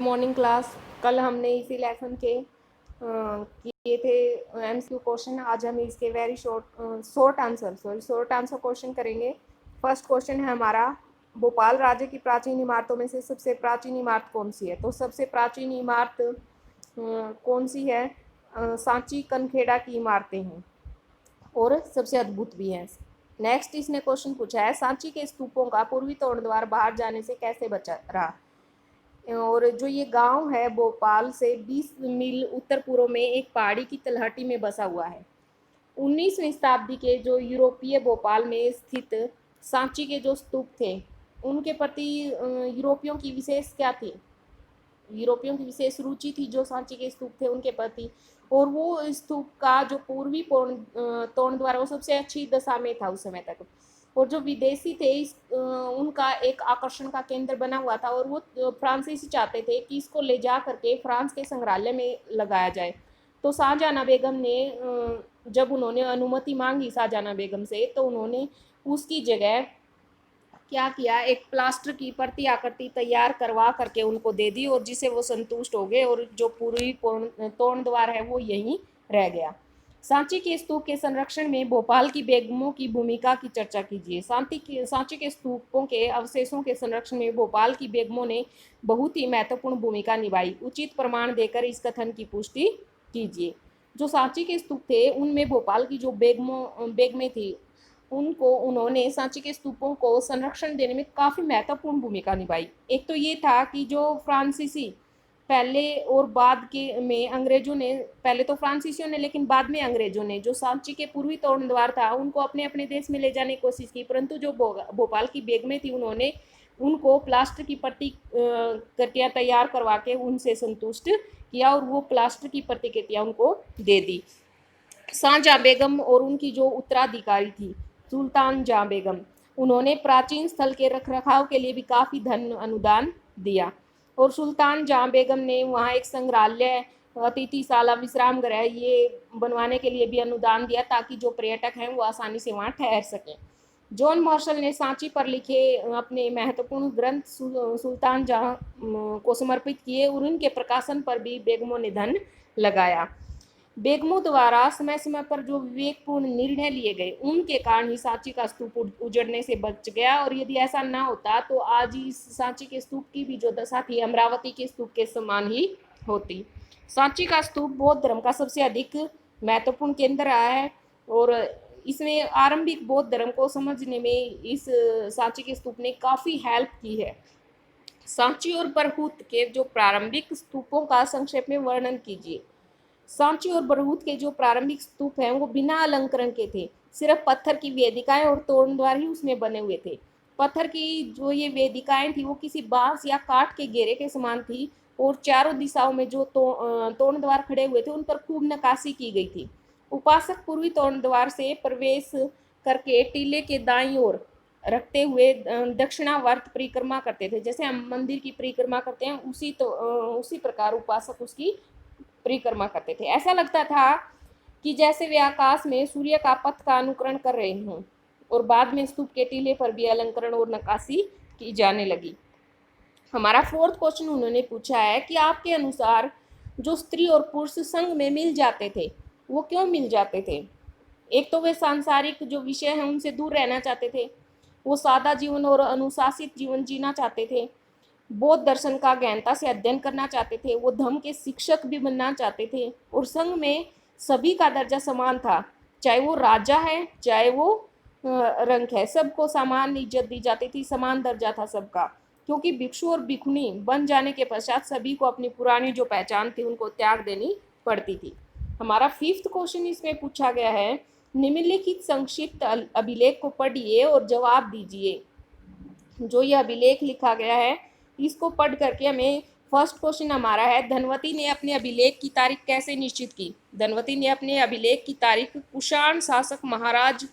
Morning class. कल हमने इसी लेसन के किए थे एमसीक्यू क्वेश्चन। आज हम इसके वेरी शॉर्ट आंसर क्वेश्चन करेंगे। फर्स्ट क्वेश्चन है हमारा, भोपाल राज्य की प्राचीन इमारतों में से सबसे प्राचीन इमारत कौन सी है? तो सबसे प्राचीन इमारत कौन सी है? सांची कनखेड़ा की इमारतें हैं और सबसे अद्भुत भी हैं। नेक्स्ट इसने क्वेश्चन पूछा है, सांची के स्तूपों का पूर्वी तोरणद्वार बाहर जाने से कैसे बचा रहा? और जो ये गांव है भोपाल से 20 मील उत्तर पूर्व में एक पहाड़ी की तलहटी में बसा हुआ है। 19वीं शताब्दी के जो यूरोपीय भोपाल में स्थित सांची के जो स्तूप थे, उनके प्रति यूरोपियों की विशेष क्या थी? यूरोपियों की विशेष रुचि थी जो सांची के स्तूप थे उनके प्रति। और वो स्तूप का जो पूर्वी तोरण द्वार वो सबसे अच्छी दशा में था उस समय तक। और जो विदेशी थे उनका एक आकर्षण का केंद्र बना हुआ था और वो फ्रांसीसी चाहते थे कि इसको ले जा करके फ्रांस के संग्रहालय में लगाया जाए। तो शाहजहां बेगम ने जब उन्होंने अनुमति मांगी शाहजहां बेगम से, तो उन्होंने उसकी जगह क्या किया, एक प्लास्टर की प्रति आकृति तैयार करवा करके उनको दे दी और जिसे वो संतुष्ट हो गए और जो पूर्वी तोरण द्वार है वो यहीं रह गया। सांची के स्तूप के संरक्षण में भोपाल की बेगमों की भूमिका की चर्चा कीजिए। सांची के स्तूपों के अवशेषों के संरक्षण में भोपाल की बेगमों ने बहुत ही महत्वपूर्ण भूमिका निभाई। उचित प्रमाण देकर इस कथन की पुष्टि कीजिए। जो सांची के स्तूप थे उनमें भोपाल की जो बेगमें थी, उनको उन्होंने सांची के स्तूपों को संरक्षण देने में काफ़ी महत्वपूर्ण भूमिका निभाई। एक तो ये था कि जो फ्रांसीसी पहले और बाद के में अंग्रेजों ने, पहले तो फ्रांसीसियों ने लेकिन बाद में अंग्रेजों ने जो सांची के पूर्वी तोरण द्वार था उनको अपने अपने देश में ले जाने की कोशिश की, परंतु जो भोपाल की बेगमें थी उन्होंने उनको प्लास्टर की प्रतिकृतियाँ तैयार करवा के उनसे संतुष्ट किया और वो प्लास्टर की प्रतिकृतियाँ उनको दे दी। शाहजहां बेगम और उनकी जो उत्तराधिकारी थी सुल्तान जहां बेगम, उन्होंने प्राचीन स्थल के रखरखाव के लिए भी काफ़ी धन अनुदान दिया। और सुल्तान जहां बेगम ने वहाँ एक संग्रहालय, अतिथिशाला, विश्राम गृह ये बनवाने के लिए भी अनुदान दिया ताकि जो पर्यटक हैं वो आसानी से वहाँ ठहर सकें। जॉन मार्शल ने सांची पर लिखे अपने महत्वपूर्ण ग्रंथ सुल्तान जहां को समर्पित किए और उनके प्रकाशन पर भी बेगमों ने धन लगाया। बेगमों द्वारा समय समय पर जो विवेकपूर्ण निर्णय लिए गए उनके कारण ही सांची का स्तूप उजड़ने से बच गया। और यदि ऐसा ना होता तो आज ही सांची के स्तूप की भी जो दशा थी अमरावती के स्तूप के समान ही होती। सांची का स्तूप बौद्ध धर्म का सबसे अधिक महत्वपूर्ण केंद्र रहा है और इसमें आरंभिक बौद्ध धर्म को समझने में इस सांची के स्तूप ने काफ़ी हेल्प की है। सांची और बरहूत के जो प्रारंभिक स्तूपों का संक्षेप में वर्णन कीजिए। सांची और बरहूत के जो प्रारंभिक स्तूप हैं वो बिना अलंकरण के थे, सिर्फ पत्थर की वेदिकाएं और तोरण द्वार ही उसमें बने हुए थे। पत्थर की जो ये वेदिकाएं थी वो किसी बांस या काठ के घेरे के समान थी और चारों दिशाओं में जो तोरण द्वार खड़े हुए थे उन पर खूब नक्काशी की गई थी। उपासक पूर्वी तोरण द्वार से प्रवेश करके टीले के दाईं ओर रखते हुए दक्षिणावर्त परिक्रमा करते थे। जैसे हम मंदिर की परिक्रमा करते हैं उसी प्रकार उपासक उसकी परिक्रमा करते थे। ऐसा लगता था कि जैसे वे आकाश में सूर्य का पथ का अनुकरण कर रहे हों। और बाद में स्तूप के टीले पर भी अलंकरण और नक्काशी की जाने लगी। हमारा फोर्थ क्वेश्चन उन्होंने पूछा है कि आपके अनुसार जो स्त्री और पुरुष संग में मिल जाते थे वो क्यों मिल जाते थे? एक तो वे सांसारिक जो विषय हैं उनसे दूर रहना चाहते थे, वो सादा जीवन और अनुशासित जीवन जीना चाहते थे, बौद्ध दर्शन का गहनता से अध्ययन करना चाहते थे, वो धर्म के शिक्षक भी बनना चाहते थे और संघ में सभी का दर्जा समान था, चाहे वो राजा है चाहे वो रंक है, सबको समान इज्जत दी जाती थी, समान दर्जा था सबका। क्योंकि भिक्षु और भिक्षुणी बन जाने के पश्चात सभी को अपनी पुरानी जो पहचान थी उनको त्याग देनी पड़ती थी। हमारा फिफ्थ क्वेश्चन इसमें पूछा गया है, निम्नलिखित संक्षिप्त अभिलेख को पढ़िए और जवाब दीजिए। जो ये अभिलेख लिखा गया है इसको पढ़ करके हमें फर्स्ट क्वेश्चन हमारा है, धनवती ने अपने अभिलेख की तारीख कैसे निश्चित की? धनवती ने अपने अभिलेख की तारीख कुषाण शासक महाराज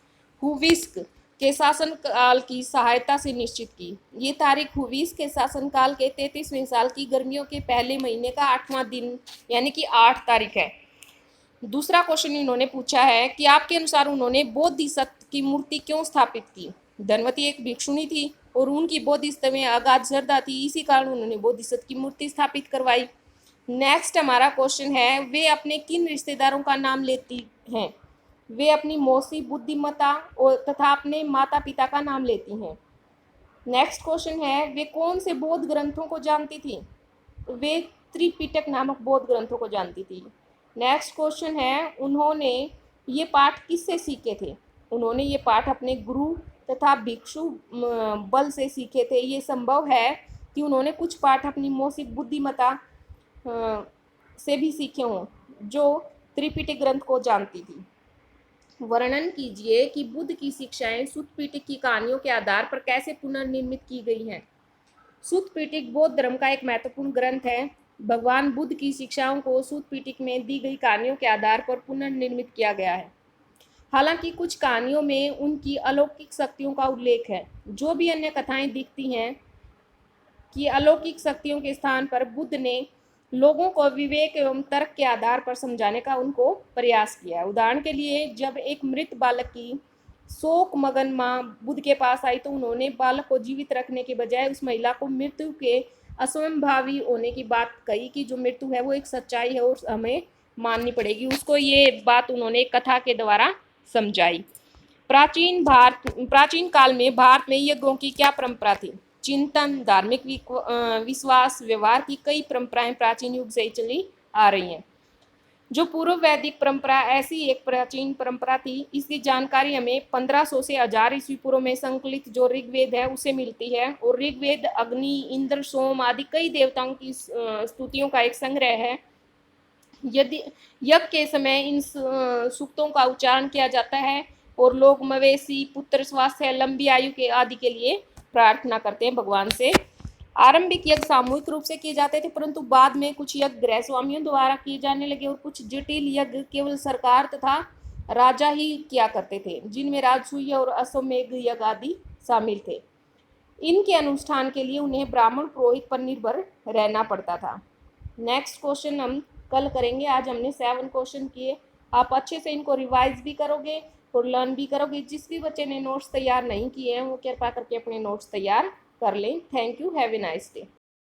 हुविस्क के शासनकाल की सहायता से निश्चित की। ये तारीख हुविस्क के शासनकाल के 33वें साल की गर्मियों के पहले महीने का 8वां दिन यानी कि 8 तारीख है। दूसरा क्वेश्चन इन्होंने पूछा है कि आपके अनुसार उन्होंने बोधिसत्व की मूर्ति क्यों स्थापित की? धनवती एक भिक्षुणी थी और उनकी बोधिसत्व में अगाध श्रद्धा थी, इसी कारण उन्होंने बोधिसत्व की मूर्ति स्थापित करवाई। नेक्स्ट हमारा क्वेश्चन है, वे अपने किन रिश्तेदारों का नाम लेती हैं? वे अपनी मौसी बुद्धिमता और तथा अपने माता पिता का नाम लेती हैं। नेक्स्ट क्वेश्चन है, वे कौन से बौद्ध ग्रंथों को जानती थी? वे त्रिपिटक नामक बौद्ध ग्रंथों को जानती थी। नेक्स्ट क्वेश्चन है, उन्होंने ये पाठ किससे सीखे थे? उन्होंने ये पाठ अपने गुरु तथा भिक्षु बल से सीखे थे। ये संभव है कि उन्होंने कुछ पाठ अपनी मौसी बुद्धिमता से भी सीखे हों, जो त्रिपिटक ग्रंथ को जानती थी। वर्णन कीजिए कि बुद्ध की शिक्षाएं सूत पिटक की कहानियों के आधार पर कैसे पुनर्निर्मित की गई हैं। सूत पिटक बौद्ध धर्म का एक महत्वपूर्ण ग्रंथ है। भगवान बुद्ध की शिक्षाओं को सूत पिटक में दी गई कहानियों के आधार पर पुनर्निर्मित किया गया है। हालांकि कुछ कहानियों में उनकी अलौकिक शक्तियों का उल्लेख है। जो भी अन्य कथाएं दिखती हैं कि अलौकिक शक्तियों के स्थान पर बुद्ध ने लोगों को विवेक एवं तर्क के आधार पर समझाने का उनको प्रयास किया। उदाहरण के लिए, जब एक मृत बालक की शोक मगन माँ बुद्ध के पास आई तो उन्होंने बालक को जीवित रखने के बजाय उस महिला को मृत्यु के असंभावी होने की बात कही कि जो मृत्यु है वो एक सच्चाई है और हमें माननी पड़ेगी। उसको ये बात उन्होंने एक कथा के द्वारा समझाई। प्राचीन काल में भारत में यज्ञों की क्या परंपरा थी? चिंतन, धार्मिक विश्वास, व्यवहार की कई परंपराएं प्राचीन युग से चली आ रही हैं। जो पूर्व वैदिक परंपरा ऐसी एक प्राचीन परंपरा थी, इसकी जानकारी हमें 1500 से 1000 ईस्वी पूर्व में संकलित जो ऋग्वेद है उसे मिलती है। और ऋग्वेद अग्नि, इंद्र, सोम आदि कई देवताओं की स्तुतियों का एक संग्रह है। यदि यज्ञ के समय इन सूक्तों का उच्चारण किया जाता है और लोग मवेशी, पुत्र, स्वास्थ्य, लंबी आयु के आदि के लिए प्रार्थना करते हैं भगवान से। आरंभिक यज्ञ सामूहिक रूप से किए जाते थे, परंतु बाद में कुछ यज्ञ गृह स्वामियों द्वारा किए जाने लगे और कुछ जटिल यज्ञ केवल सरकार तथा राजा ही किया करते थे, जिनमें राजसूय और अश्वमेध यज्ञ आदि शामिल थे। इनके अनुष्ठान के लिए उन्हें ब्राह्मण पुरोहित पर निर्भर रहना पड़ता था। नेक्स्ट क्वेश्चन हम कल करेंगे। आज हमने 7 क्वेश्चन किए। आप अच्छे से इनको रिवाइज भी करोगे और लर्न भी करोगे। जिस भी बच्चे ने नोट्स तैयार नहीं किए हैं वो कृपया करके अपने नोट्स तैयार कर लें। Thank you. Have a nice day.